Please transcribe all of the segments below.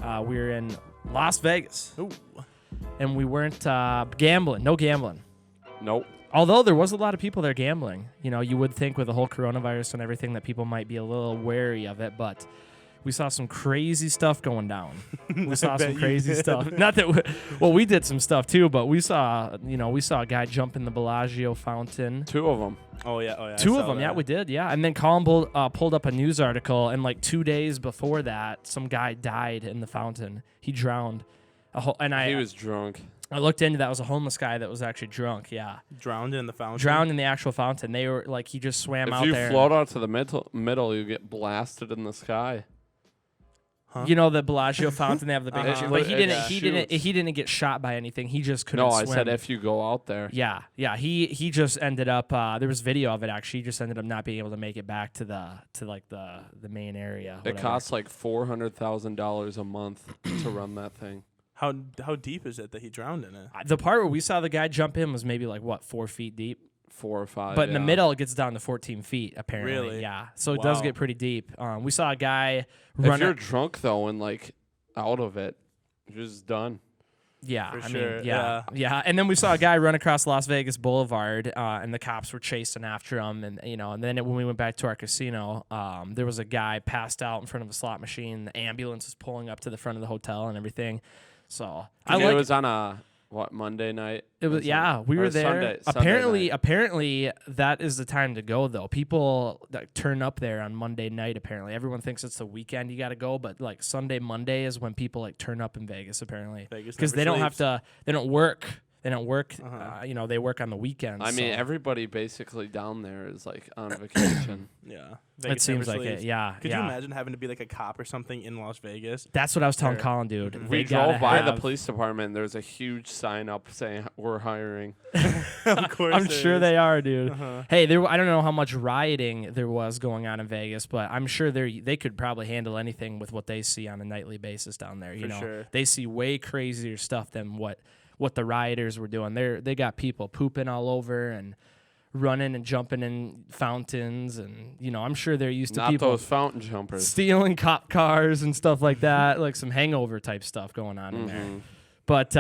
We were in Las Vegas, Ooh. and we weren't gambling. No gambling. Nope. Although there was a lot of people there gambling. You know, you would think with the whole coronavirus and everything that people might be a little wary of it, but we saw some crazy stuff going down. We saw some crazy stuff. Not that, we did some stuff too, but we saw a guy jump in the Bellagio fountain. 2 of them. Oh yeah. Two of them, yeah, we did, yeah. And then Colin pulled up a news article, and like 2 days before that, some guy died in the fountain. He drowned. He was drunk. I looked into that. It was a homeless guy that was actually drunk, yeah. Drowned in the fountain. Drowned in the actual fountain. They were like, he just swam out there. If you float out to the middle, you get blasted in the sky. Huh? You know the Bellagio fountain, they have the big but he It didn't get shot by anything. He just couldn't No, swim. I said if you go out there. Yeah. He just ended up there was video of it actually. He just ended up not being able to make it back to the main area. It costs like $400,000 a month to run that thing. How deep is it that he drowned in it? The part where we saw the guy jump in was maybe like 4 feet deep. 4 or 5. But in the middle, it gets down to 14 feet, apparently. Really? Yeah. So it does Wow. get pretty deep. We saw a guy If run. you're drunk, though, and, like, out of it, you're just done. Yeah, For I sure, mean, yeah. And then we saw a guy run across Las Vegas Boulevard, and the cops were chasing after him. And and then when we went back to our casino, there was a guy passed out in front of a slot machine. The ambulance was pulling up to the front of the hotel and everything. So It was on a Monday night. It was we were there. Apparently that is the time to go though. People that turn up there on Monday night. Apparently, everyone thinks it's the weekend you got to go, but like Monday is when people like turn up in Vegas. Apparently, because they don't have to. They don't work. They don't work. They work on the weekends. I mean, everybody basically down there is like on vacation. Yeah. It seems like it. Yeah. Could you imagine having to be like a cop or something in Las Vegas? That's what I was telling Colin, dude. We drove by the police department. There's a huge sign up saying we're hiring. Of course, I'm sure they are, dude. Uh-huh. Hey, I don't know how much rioting there was going on in Vegas, but I'm sure they could probably handle anything with what they see on a nightly basis down there. You know, sure. They see way crazier stuff than what the rioters were doing. They got people pooping all over and running and jumping in fountains, and I'm sure they're used to Not people those fountain jumpers. stealing cop cars and stuff like that, like some hangover type stuff going on in there. But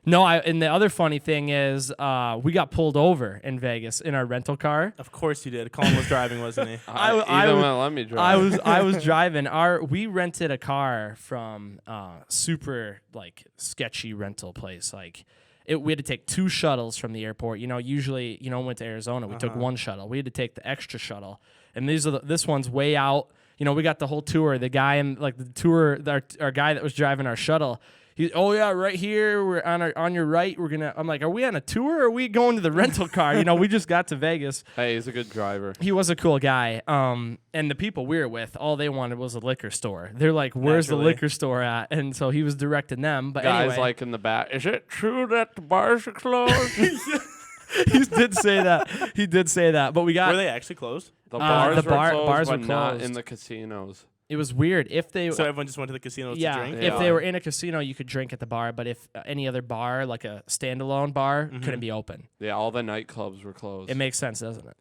no, and the other funny thing is we got pulled over in Vegas in our rental car. Of course you did. Colin was driving, wasn't he? Let me drive. I was driving. We rented a car from super like sketchy rental place. Like we had to take 2 shuttles from the airport. Usually, went to Arizona, we took 1 shuttle. We had to take the extra shuttle, and this one's way out. We got the whole tour. The guy in like the tour, our guy that was driving our shuttle. Right here, we're on your right. I'm like, are we on a tour or are we going to the rental car? We just got to Vegas. Hey, he's a good driver. He was a cool guy. And the people we were with, all they wanted was a liquor store. They're like, where's the liquor store at? And so he was directing them. But Guys anyway, like in the back, is it true that the bars are closed? he did say that. He did say that. But we got. Were they actually closed? The bars were closed, bars but were not closed. in the casinos. It was weird. So everyone just went to the casinos to drink? If they were in a casino, you could drink at the bar. But if any other bar, like a standalone bar, couldn't be open. Yeah, all the nightclubs were closed. It makes sense, doesn't it?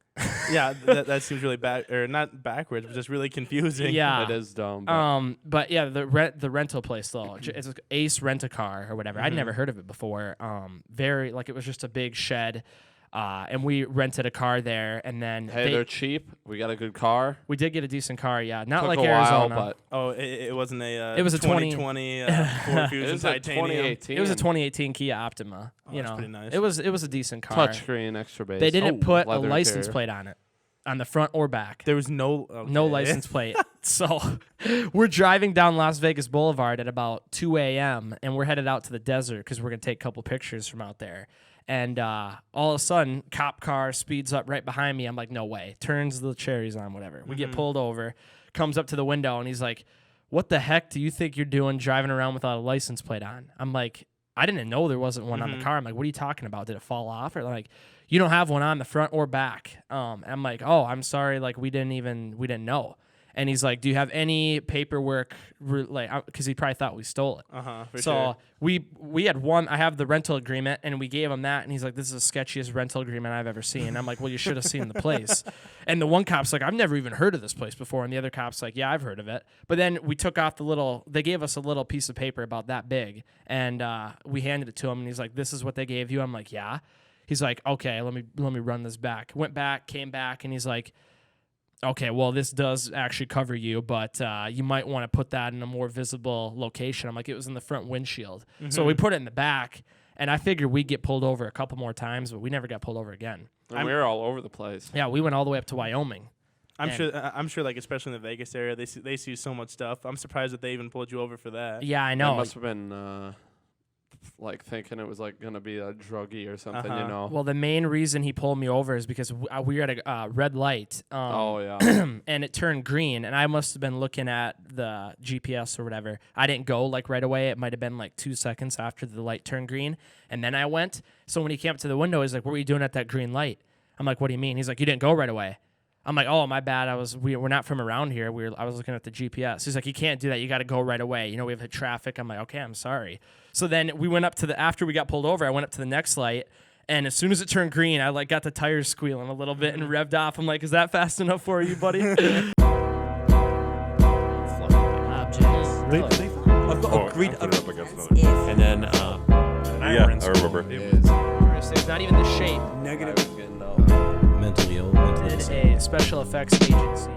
Yeah, that seems really bad, or not backwards, but just really confusing. Yeah, it is dumb. But yeah, the rental place though, it's Ace Rent-A-Car or whatever. I'd never heard of it before. Very like it was just a big shed. And we rented a car there, and then they're cheap. We got a good car. We did get a decent car, yeah. Not Took like a Arizona. while, but it wasn't a. It was a 2020 Ford Fusion Titanium. 2018. It was a 2018 Kia Optima. That's pretty nice. It was a decent car. Touchscreen, extra bass. They didn't put a leather license interior. plate on it, on the front or back. There was no license plate. So we're driving down Las Vegas Boulevard at about 2 a.m. and we're headed out to the desert because we're gonna take a couple pictures from out there. And all of a sudden, cop car speeds up right behind me. I'm like, no way. Turns the cherries on, whatever. We get pulled over, comes up to the window, and he's like, what the heck do you think you're doing driving around without a license plate on? I'm like, I didn't know there wasn't one on the car. I'm like, what are you talking about? Did it fall off? Or like, you don't have one on the front or back. I'm like, oh, I'm sorry. Like, we didn't know. And he's like, "Do you have any paperwork?" Because he probably thought we stole it. For So sure. we had one. I have the rental agreement, and we gave him that, and he's like, "This is the sketchiest rental agreement I've ever seen." I'm like, "Well, you should have seen the place." And the one cop's like, "I've never even heard of this place before," and the other cop's like, "Yeah, I've heard of it." But then we took off the little. They gave us a little piece of paper about that big, and we handed it to him, and he's like, "This is what they gave you." I'm like, "Yeah." He's like, "Okay, let me run this back." Went back, came back, and he's like, "Okay, well, this does actually cover you, but you might want to put that in a more visible location." I'm like, "It was in the front windshield." So we put it in the back, and I figured we'd get pulled over a couple more times, but we never got pulled over again. And we were all over the place. Yeah, we went all the way up to Wyoming. I'm sure, like especially in the Vegas area, they see so much stuff. I'm surprised that they even pulled you over for that. Yeah, I That know. must have been like thinking it was like gonna be a druggie or something, you know. Well, the main reason he pulled me over is because we were at a red light. Oh yeah. And it turned green, and I must have been looking at the GPS or whatever. I didn't go like right away. It might have been like 2 seconds after the light turned green, and then I went. So when he came up to the window, he's like, "What were you doing at that green light?" I'm like, "What do you mean?" He's like, "You didn't go right away." I'm like, "Oh, my bad. We're not from around here. I was looking at the GPS." He's like, "You can't do that. You got to go right away. You know, we have hit traffic." I'm like, "Okay, I'm sorry." So then we went up to after we got pulled over, I went up to the next light, and as soon as it turned green, I like got the tires squealing a little bit and revved off. I'm like, "Is that fast enough for you, buddy?" Really? I've got Oh, a grid. I'll put it up against another. And then Yeah, I remember. It's not even the shape. negative. And a special effects agency.